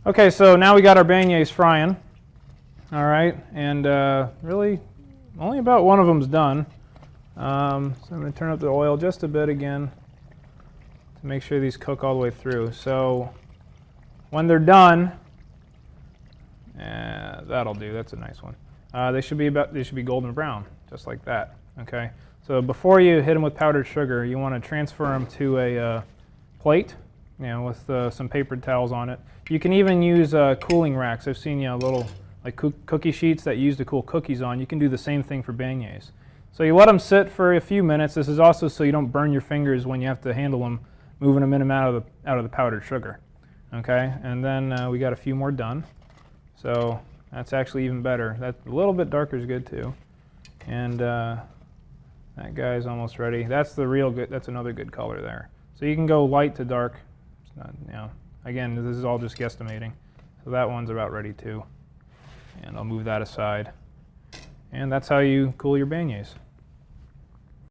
Okay, so now we got our beignets frying. All right, and really only about one of them's done. So I'm going to turn up the oil just a bit again to make sure these cook all the way through. So when they're done, that'll do. That's a nice one. They should be golden brown, just like that. Okay. So before you hit them with powdered sugar, you want to transfer them to a plate, with some paper towels on it. You can even use cooling racks. I've seen little like cookie sheets that you use to cool cookies on. You can do the same thing for beignets. So you let them sit for a few minutes. This is also so you don't burn your fingers when you have to handle them, moving them in and out of the powdered sugar. Okay, and then we got a few more done. So that's actually even better. That a little bit darker is good too. And that guy's almost ready. That's the real good. That's another good color there. So you can go light to dark. It's not, again, this is all just guesstimating. So that one's about ready too. And I'll move that aside. And that's how you cool your beignets.